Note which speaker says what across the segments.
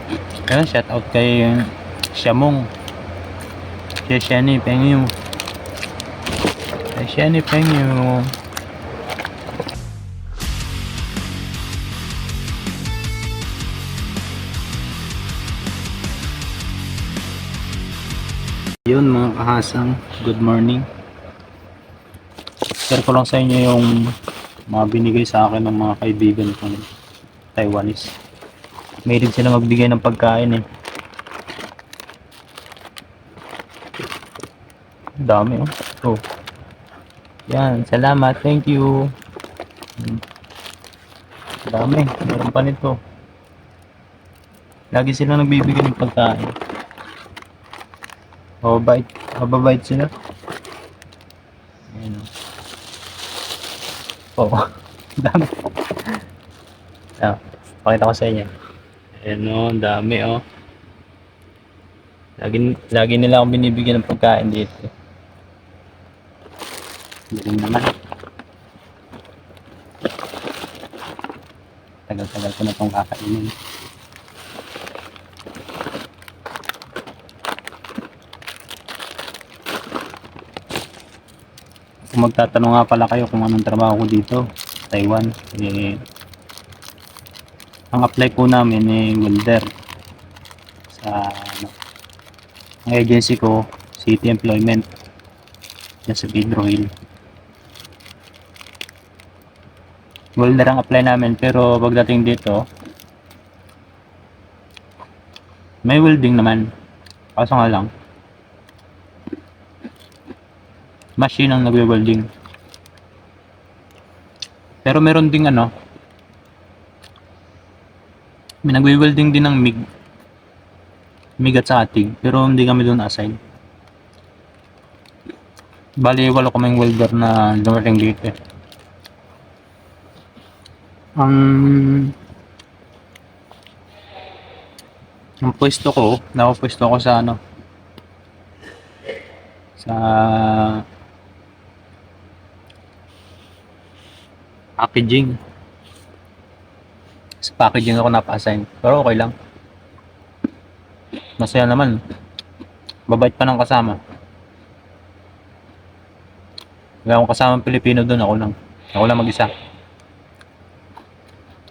Speaker 1: Ayun, shout out kay Shamong. Kay Shani Pengyu. Kay Shani Pengyu. Yun mga kahasang, good morning. Share ko lang sa inyo yung mga binigay sa akin ng mga kaibigan kong Taiwanese. Mahilig sila magbigay ng pagkain eh. Dami oh. Oh. Yan, salamat, thank you. Dami, meron pa nito. Lagi sila nagbibigay ng pagkain. Mababait sila. Ayan oh. Oh, dami. Ah, pakita ko sa inyo. Ayan oh, dami oh. Lagi nila akong binibigyan ng pagkain dito. Galing naman. Tagal-tagal ko na itong kakainin. Kung magtatanong nga pala kayo kung anong trabaho ko dito sa Taiwan, ang apply po namin welder sa ang agency ko, City Employment dyan sa Pedro Hill. Welder ang apply namin, pero pagdating dito may welding naman, kaso nga lang machine ang nagwe-welding. Pero meron ding may nagwe-welding din ng MIG at sa atig, pero hindi kami doon assign. Bali, 8 kaming welder na dumating dito. Ang pwesto ko, nakapwesto ko sa sa packaging. Sa packaging ako napa-assign, pero okay lang. Masaya naman. Babait pa ng kasama. Wala akong kasamang Pilipino doon, ako lang mag-isa.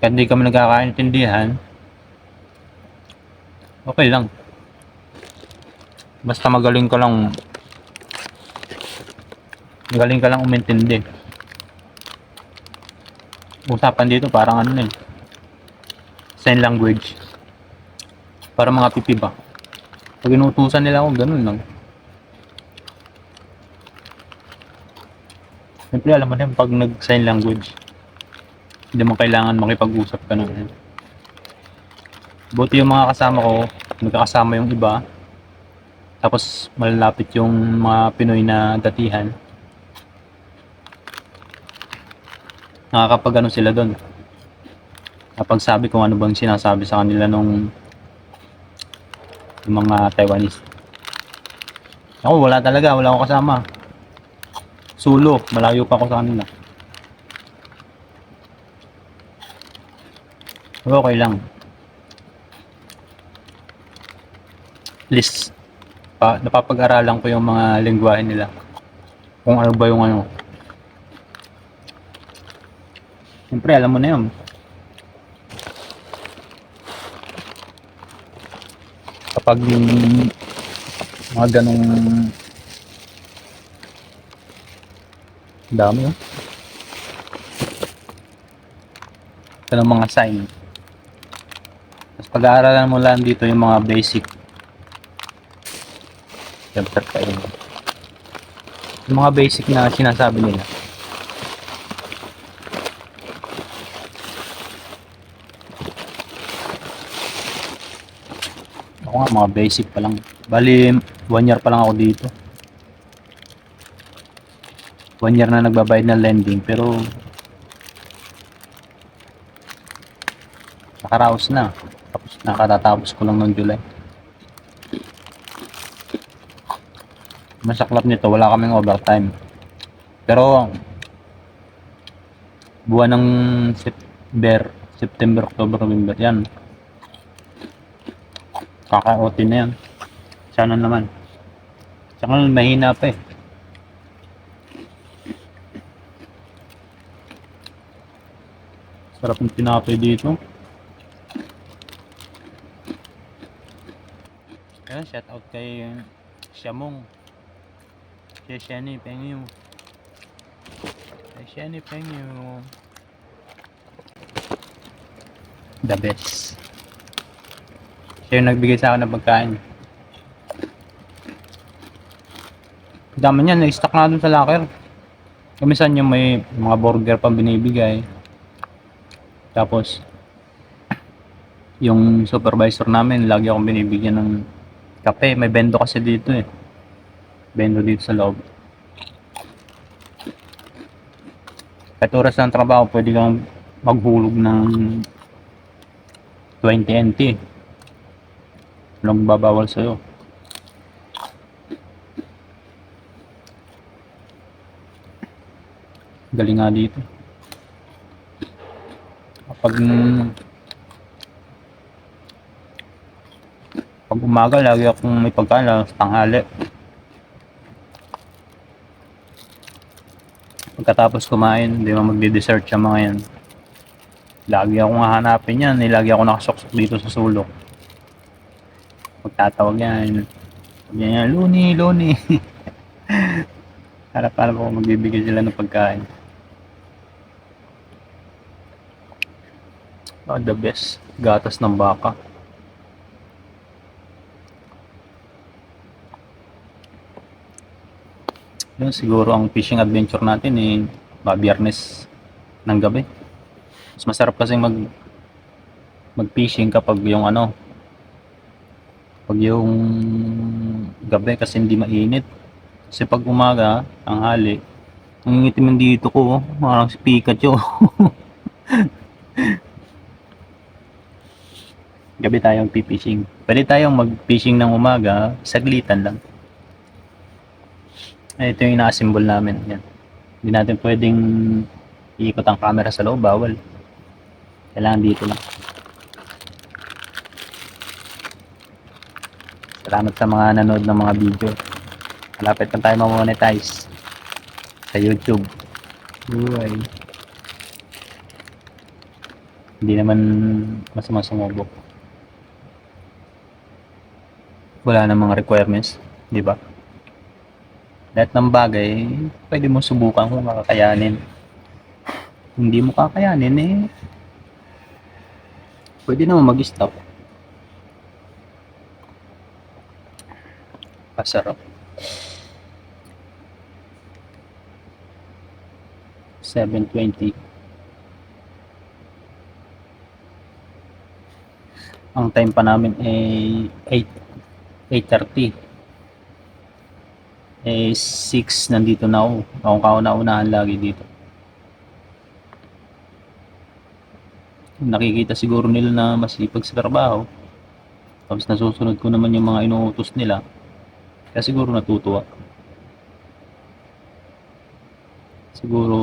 Speaker 1: Kahit hindi kami nagkakaintindihan, okay lang. Basta magaling ka lang umintindi. Usapan dito parang sign language. Para mga pipi ba. Pag inutusan nila ako, ganun lang. Siyempre alam mo na pag nag-sign language, hindi mo kailangan makipag-usap ka na. Buti yung mga kasama ko, magkakasama yung iba. Tapos malalapit yung mga Pinoy na datihan. Nakakapag sila doon. Kapag sabi kung ano bang sinasabi sa kanila yung mga Taiwanese. Ako wala akong kasama. Solo, malayo pa ako sa kanila. Pero okay lang. At least napapag-aralan ko yung mga lengguwahe nila. Kung ano ba yung Siyempre alam mo na yun. Kapag yung mga ganong dami ganong mga sign. Tapos pag-aaralan mo lang dito yung mga basic. Siyempre pa yun. Yung mga basic na sinasabi nila. Ako nga, mga basic pa lang. Bali, 1 year pa lang ako dito. 1 year na nagbabayad ng lending, pero nakaraos na. Tapos nakatatapos ko lang noong July. Masaklap nito, wala kaming overtime. Pero buwan ng September, October, November yan. Kakaotin na yan. Sana naman. Tsaka mahina pa eh. Sarap ng tinapay dito. Ayan, shout out kay Siamong. Sheni Pengyu. Sheni Pengyu. The best. Siya yung nagbigay sa akin ng pagkain. Dami niyan, na-stock na dun sa locker. Kumisan yung may mga burger pang binibigay. Tapos, yung supervisor namin, lagi akong binibigyan ng kape. May bendo kasi dito eh. Bendo dito sa loob. Kahit oras ng trabaho, pwede kang maghulog ng 20 NT. Walang babawal sa'yo. Galing nga dito. Pag umaga, lagi akong may pagkain sa tanghali. Pagkatapos kumain, hindi mo magdi-dessert sa mga yan. Lagi akong hahanapin yan. Lagi ako nakasoksok dito sa sulok. Magtatawag yan. Sabi niya, Luni, Luni. Harap-harap ako magbibigay sila ng pagkain. Oh, the best. Gatas ng baka. Yun, siguro ang fishing adventure natin eh, Biyernes ng gabi. Mas masarap kasi mag-fishing kapag yung pag yung gabi kasi hindi mainit. Kasi pag umaga, tanghali, nangingitim dito ko, parang si Pikachu. Gabi tayong pipishing. Pwede tayong mag-fishing ng umaga, saglitan lang. Ito yung ina-assemble namin. Yan. Hindi natin pwedeng iikot ang camera sa loob, bawal. Kailangan dito lang. Salamat sa mga nanood ng mga video. Malapit na tayo ma-monetize sa YouTube. Uy. Hindi naman masama sumubok. Wala na mga requirements, di ba? Lahat ng bagay, pwede mo subukan kung kakayanin. Hindi mo kakayanin eh, pwede naman mag-stop. Pasarap. 7:20. Ang time pa namin ay 8:30. 6 nandito na ako. Akong kauna-unahan lagi dito. Nakikita siguro nila na masipag sa trabaho. Tapos nasusunod ko naman yung mga inuutos nila. Kaya siguro natutuwa. Siguro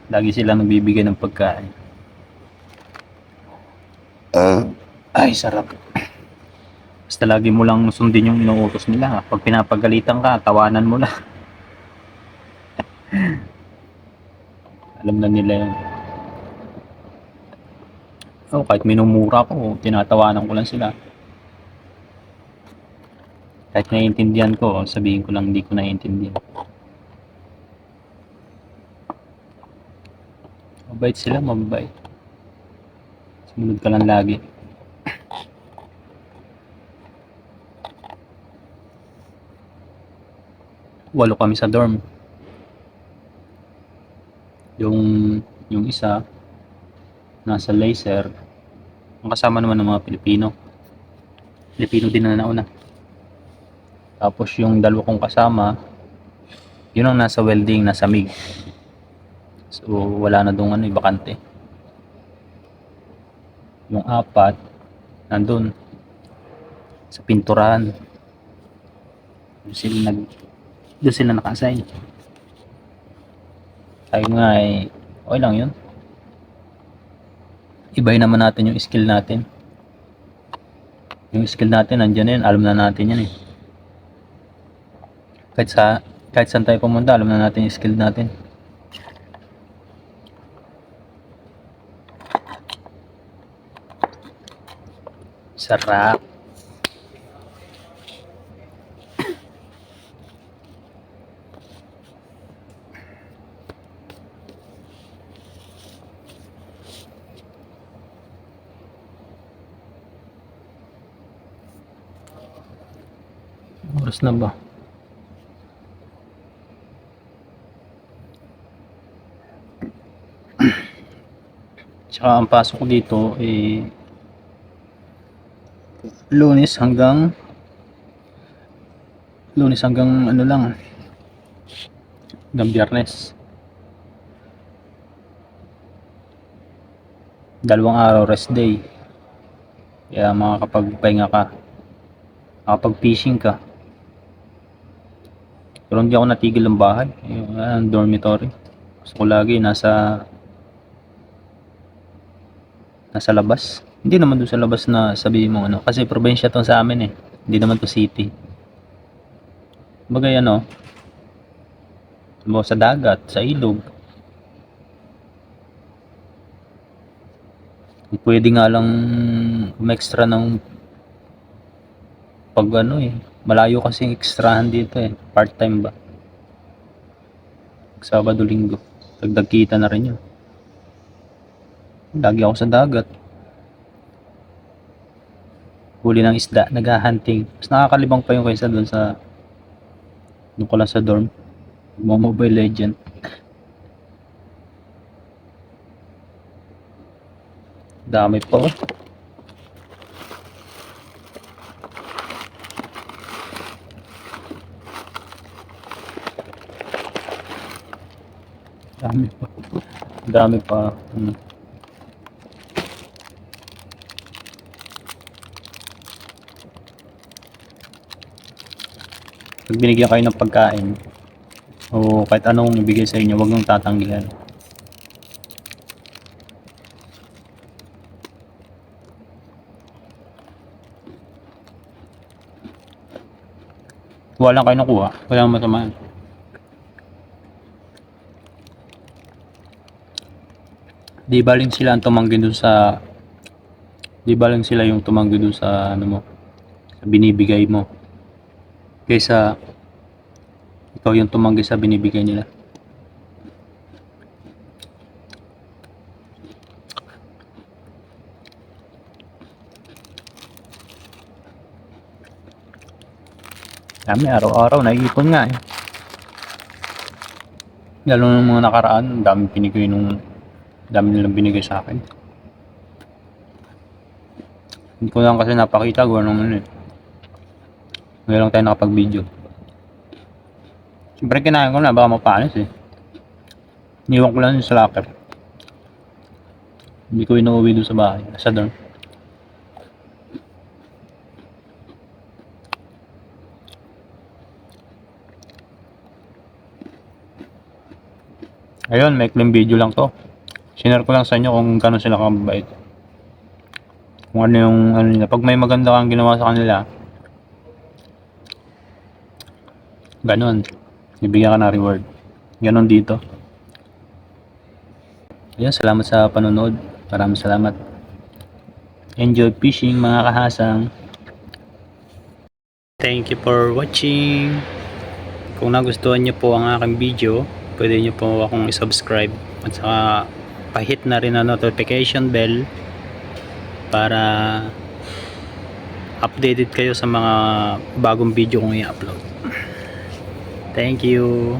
Speaker 1: lagi sila nagbibigay ng pagkain. Ay, sarap. Basta lagi mo lang sundin yung inuutos nila. Pag pinapagalitan ka, tawanan mo na. Alam na nila yun. Kahit minumura ko, tinatawanan ko lang sila. Kahit naiintindihan ko, sabihin ko lang hindi ko naiintindihan. Mabait sila, mabait. Sumunod ka lang lagi. Walo kami sa dorm. Yung isa nasa laser. Ang kasama naman ng mga Pilipino. Pilipino din na nauna. Tapos yung dalawa kong kasama, yun ang nasa welding, nasa MIG. So wala na doon bakante. Yung apat nandun sa pinturahan. Doon sila naka-assign. Tayo nga okay lang yun. Ibahin naman natin yung skill natin. Yung skill natin, nandiyan na yan. Alam na natin yan eh. Kahit saan tayo pumunta, alam na natin yung skill natin. Sarap. Oras na ba? Tsaka ang pasok ko dito Lunes hanggang ano lang, hanggang Biyernes. 2 araw rest day. Kaya makakapagpahinga ka, makakapag-fishing ka. Pero hindi ako natigil ng bahay. Yung dormitory. Gusto ko lagi nasa labas. Hindi naman doon sa labas na sabihin mo ano. Kasi probinsya to sa amin eh. Hindi naman to city. Bagay ano, sa dagat, sa ilog. Pwede nga lang extra ng pag ano eh. Malayo kasi extrahan dito eh. Part time ba? Sabado, linggo. Dagdag kita na rin yun. Lagi ako sa dagat. Huli ng isda, nag-hunting. Mas nakakalibang pa yung kaysa doon ko lang sa dorm. Mobile Legend. Dami pa oh. Dami pa. Pag binigyan kayo ng pagkain o kahit anong ibigay sa inyo, huwag nang tatanggihan. Kuha lang kayo nakuha, wala matamaan. Di baling sila yung tumanggi dun sa ano mo, sa binibigay mo, kaysa ikaw yung tumanggi sa binibigay nila. Kami araw-araw naiipon nga eh. Lalo nung mga nakaraan, dami nilang binigay sa akin. Hindi ko lang kasi napakita kung anong ano eh. Ngayon lang tayo nakapag-video. Siyempre kinain ko na, baka mapanis eh. Iniwan ko lang sa locker. Hindi ko inuwi doon sa bahay, sa dorm. Ayun, may clean video lang to. Sinare ko lang sa inyo kung gano'n sila kababait. Kung ano yung ano nila. Pag may maganda kang ginawa sa kanila, gano'n, ibigyan ka ng reward. Gano'n dito. Ayun, salamat sa panonood. Maraming salamat. Enjoy fishing mga kahasang. Thank you for watching. Kung nagustuhan niyo po ang aking video, pwede niyo po akong i-subscribe at saka pa-hit na rin ang notification bell para updated kayo sa mga bagong video kong i-upload. Thank you.